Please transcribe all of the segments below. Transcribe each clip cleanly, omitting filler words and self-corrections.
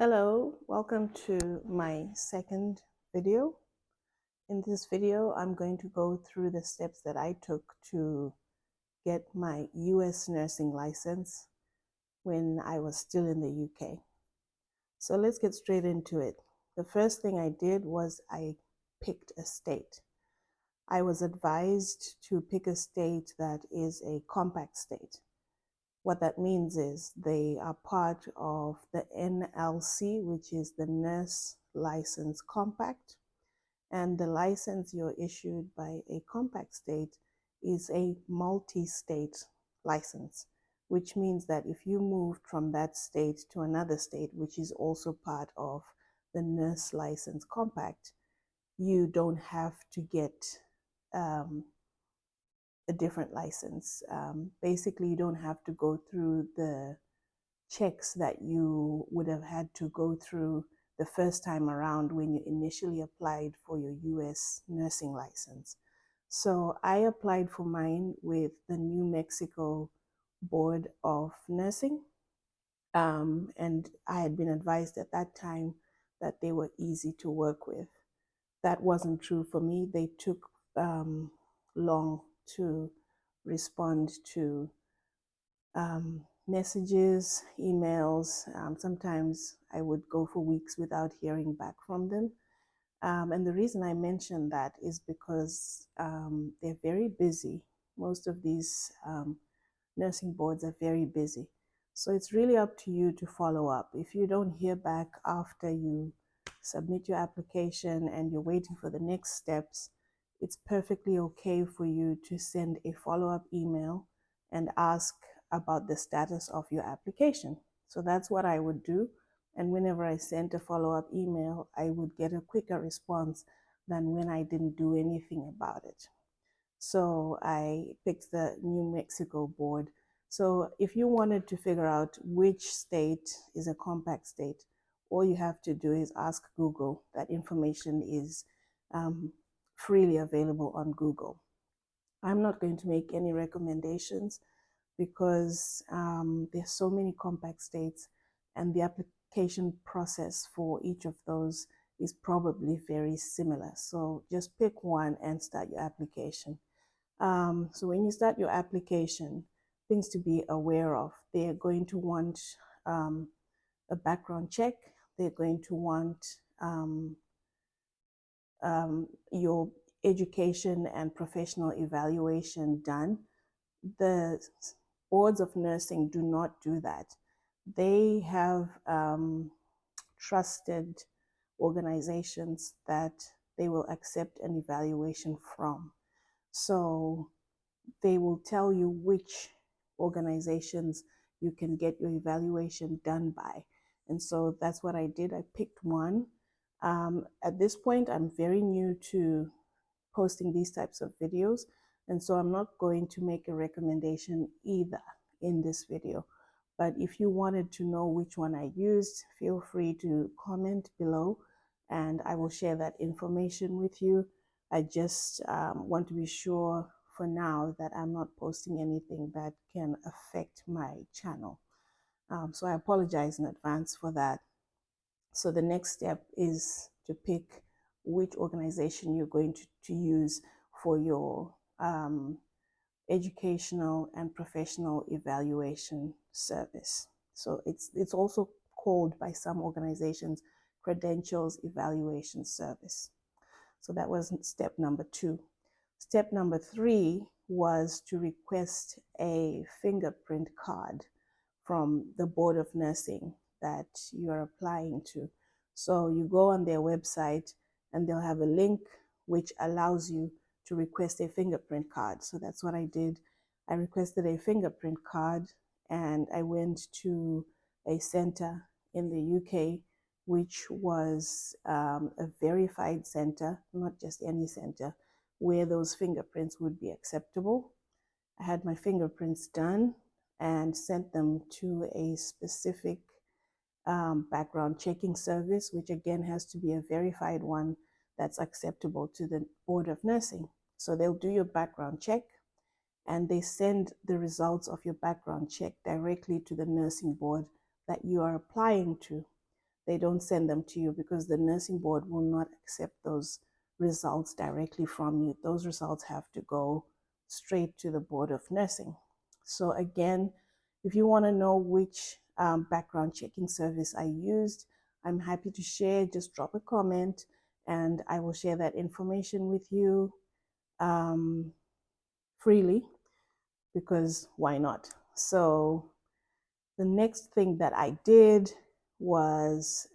Hello, welcome to my second video. In this video, I'm going to go through the steps that I took to get my US nursing license when I was still in the UK. So let's get straight into it. The first thing I did was I picked a state. I was advised to pick a state that is a compact state. What that means is they are part of the NLC, which is the Nurse License Compact. And the license you're issued by a compact state is a multi-state license, which means that if you moved from that state to another state, which is also part of the Nurse License Compact, you don't have to get a different license. Basically, you don't have to go through the checks that you would have had to go through the first time around when you initially applied for your US nursing license. So I applied for mine with the New Mexico Board of Nursing. And I had been advised at that time that they were easy to work with. That wasn't true for me. They took long to respond to messages, emails. Sometimes I would go for weeks without hearing back from them. And the reason I mention that is because they're very busy. Most of these nursing boards are very busy. So it's really up to you to follow up. If you don't hear back after you submit your application and you're waiting for the next steps, it's perfectly okay for you to send a follow-up email and ask about the status of your application. So that's what I would do. And whenever I sent a follow-up email, I would get a quicker response than when I didn't do anything about it. So I picked the New Mexico board. So if you wanted to figure out which state is a compact state, all you have to do is ask Google. That information is freely available on Google. I'm not going to make any recommendations because there's so many compact states, and the application process for each of those is probably very similar. So just pick one and start your application. So when you start your application, things to be aware of: they're going to want a background check. They're going to want your education and professional evaluation done. The boards of nursing do not do that. They have trusted organizations that they will accept an evaluation from. So they will tell you which organizations you can get your evaluation done by. And so that's what I did. I picked one. At this point, I'm very new to posting these types of videos, and so I'm not going to make a recommendation either in this video. But if you wanted to know which one I used, feel free to comment below and I will share that information with you. I just want to be sure for now that I'm not posting anything that can affect my channel. So I apologize in advance for that. So the next step is to pick which organization you're going to use for your educational and professional evaluation service. So it's also called by some organizations Credentials Evaluation Service. So that was step number 2. Step number 3 was to request a fingerprint card from the Board of Nursing that you are applying to. So you go on their website and they'll have a link which allows you to request a fingerprint card. So that's what I did. I requested a fingerprint card and I went to a center in the UK, which was a verified center, not just any center, where those fingerprints would be acceptable. I had my fingerprints done and sent them to a specific background checking service, which again has to be a verified one that's acceptable to the Board of Nursing. So they'll do your background check and they send the results of your background check directly to the nursing board that you are applying to. they don't send them to you because the nursing board will not accept those results directly from you. Those results have to go straight to the Board of Nursing. So again, if you want to know which background checking service I used, I'm happy to share. Just drop a comment and I will share that information with you freely, because why not? So the next thing that I did was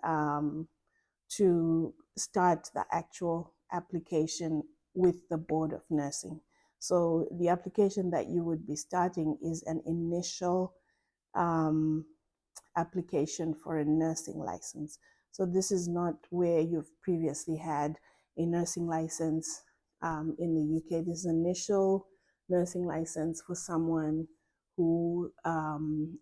to start the actual application with the Board of Nursing. So the application that you would be starting is an initial application for a nursing license. So this is not where you've previously had a nursing license in the UK. This is initial nursing license for someone who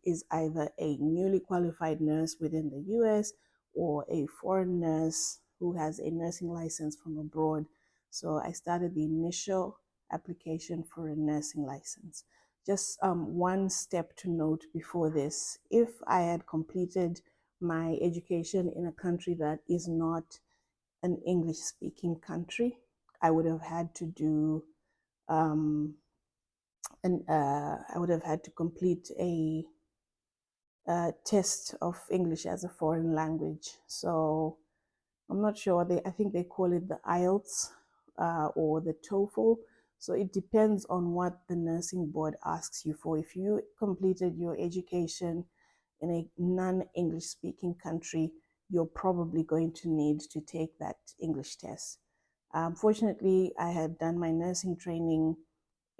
is either a newly qualified nurse within the US or a foreign nurse who has a nursing license from abroad. So I started the initial application for a nursing license. Just one step to note before this: if I had completed my education in a country that is not an English speaking country, I would have had to do I would have had to complete a test of English as a foreign language. So I'm not sure, I think they call it the IELTS or the TOEFL. So it depends on what the nursing board asks you for. If you completed your education in a non-English speaking country, you're probably going to need to take that English test. Fortunately, I had done my nursing training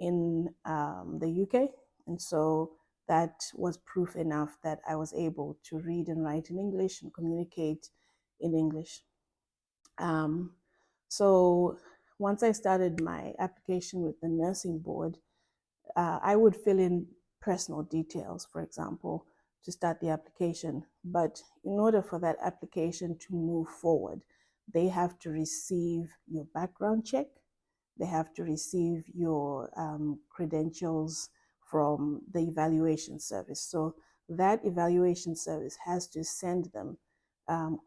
in the UK, and so that was proof enough that I was able to read and write in English and communicate in English. So once I started my application with the nursing board, I would fill in personal details, for example, to start the application. But in order for that application to move forward, they have to receive your background check. They have to receive your credentials from the evaluation service. So that evaluation service has to send them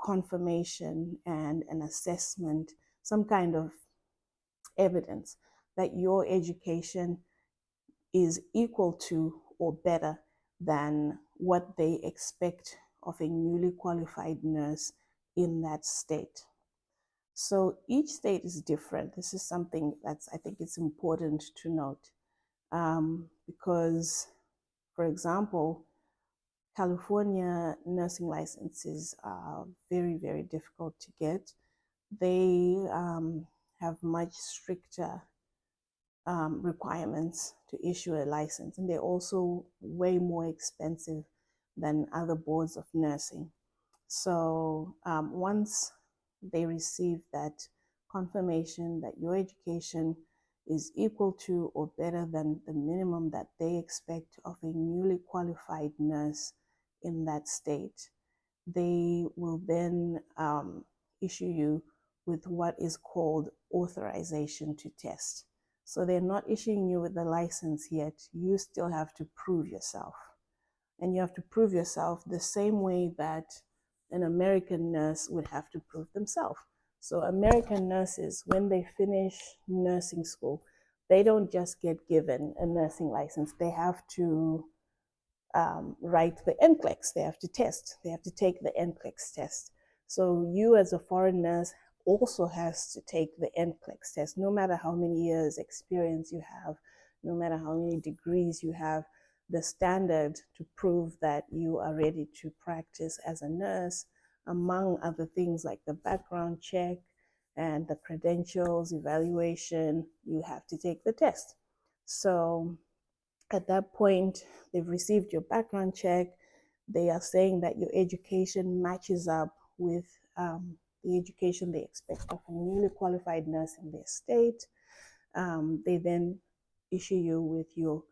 confirmation and an assessment, some kind of evidence that your education is equal to or better than what they expect of a newly qualified nurse in that state. So each state is different. This is something that's, I think it's important to note, because, for example, California nursing licenses are very, very difficult to get. They have much stricter requirements to issue a license, and they're also way more expensive than other boards of nursing. So once they receive that confirmation that your education is equal to or better than the minimum that they expect of a newly qualified nurse in that state, they will then issue you with what is called authorization to test. So they're not issuing you with the license yet. You still have to prove yourself. And you have to prove yourself the same way that an American nurse would have to prove themselves. So American nurses, when they finish nursing school, they don't just get given a nursing license. They have to write the NCLEX. They have to test. They have to take the NCLEX test. So you as a foreign nurse also has to take the NCLEX test, no matter how many years experience you have, no matter how many degrees you have. The standard to prove that you are ready to practice as a nurse, among other things like the background check and the credentials evaluation, you have to take the test. So at that point, they've received your background check. They are saying that your education matches up with the education they expect of a newly qualified nurse in their state. They then issue you with your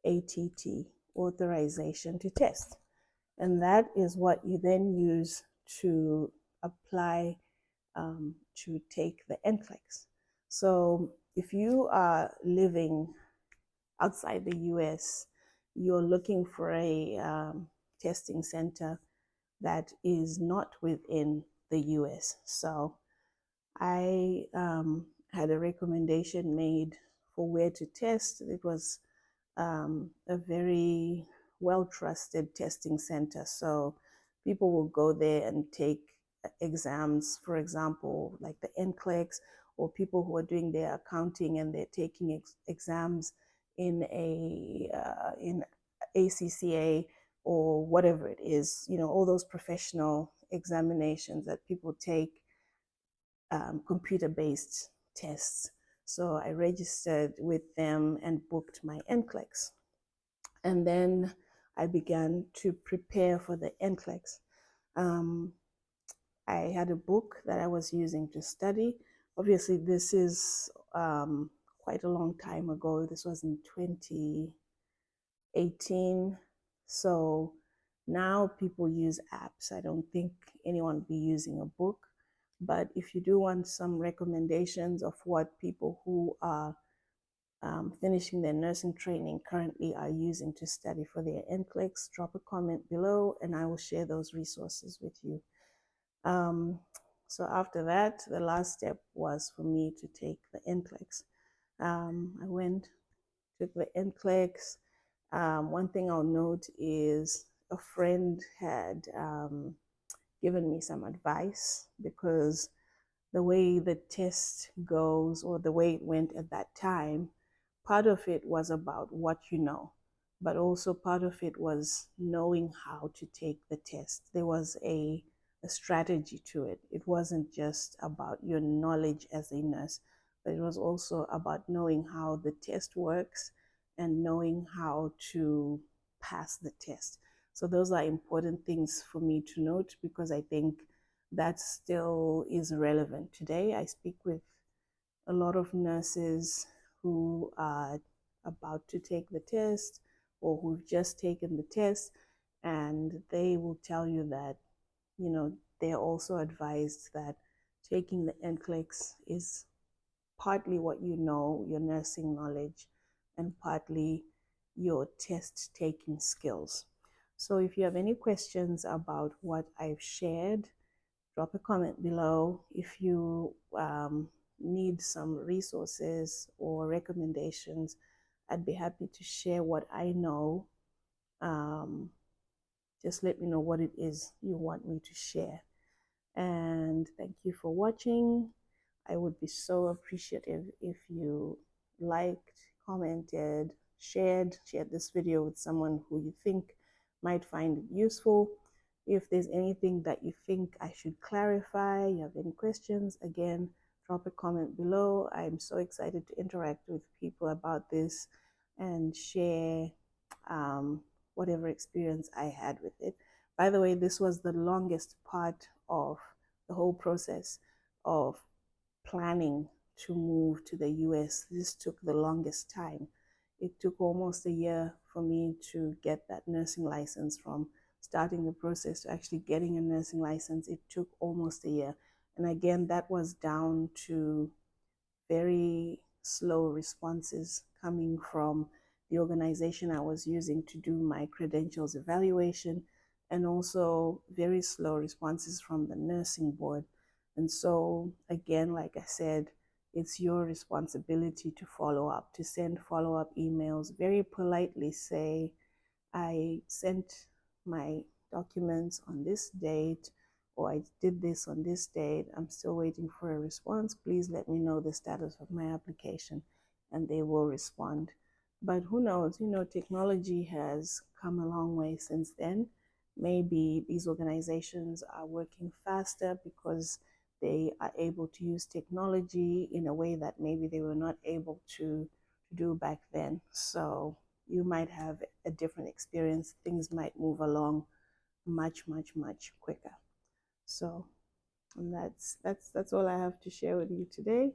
ATT, authorization to test. And that is what you then use to apply to take the NCLEX. So if you are living outside the US, you're looking for a testing center, that is not within the US. So I had a recommendation made for where to test. It was a very well-trusted testing center. So people will go there and take exams, for example, like the NCLEX, or people who are doing their accounting and they're taking exams in in ACCA or whatever it is, all those professional examinations that people take, computer-based tests. So I registered with them and booked my NCLEX. And then I began to prepare for the NCLEX. Um, I had a book that I was using to study. Obviously, this is quite a long time ago. This was in 2018. So now people use apps. I don't think anyone would be using a book. But if you do want some recommendations of what people who are finishing their nursing training currently are using to study for their NCLEX, drop a comment below and I will share those resources with you. So after that, the last step was for me to take the NCLEX. I went, took the NCLEX. One thing I'll note is a friend had given me some advice, because the way the test goes, or the way it went at that time, part of it was about what you know, but also part of it was knowing how to take the test. There was a strategy to it. It wasn't just about your knowledge as a nurse, but it was also about knowing how the test works and knowing how to pass the test. So those are important things for me to note, because I think that still is relevant today. I speak with a lot of nurses who are about to take the test or who've just taken the test, and they will tell you that, they're also advised that taking the NCLEX is partly what you know, your nursing knowledge, and partly your test taking skills. So if you have any questions about what I've shared, drop a comment below. If you need some resources or recommendations, I'd be happy to share what I know. Just let me know what it is you want me to share. And thank you for watching. I would be so appreciative if you liked, commented, shared this video with someone who you think might find it useful. If there's anything that you think I should clarify, you have any questions, again, drop a comment below. I'm so excited to interact with people about this and share whatever experience I had with it. By the way, this was the longest part of the whole process of planning to move to the US. This took the longest time. It took almost a year for me to get that nursing license. From starting the process to actually getting a nursing license, it took almost a year. And again, that was down to very slow responses coming from the organization I was using to do my credentials evaluation, and also very slow responses from the nursing board. And so again, like I said, it's your responsibility to follow up, to send follow-up emails, very politely say, I sent my documents on this date, or I did this on this date. I'm still waiting for a response. Please let me know the status of my application, and they will respond. But who knows, technology has come a long way since then. Maybe these organizations are working faster because they are able to use technology in a way that maybe they were not able to do back then. So you might have a different experience. Things might move along much, much, much quicker. So and that's all I have to share with you today.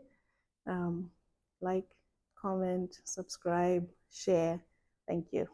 Like, comment, subscribe, share. Thank you.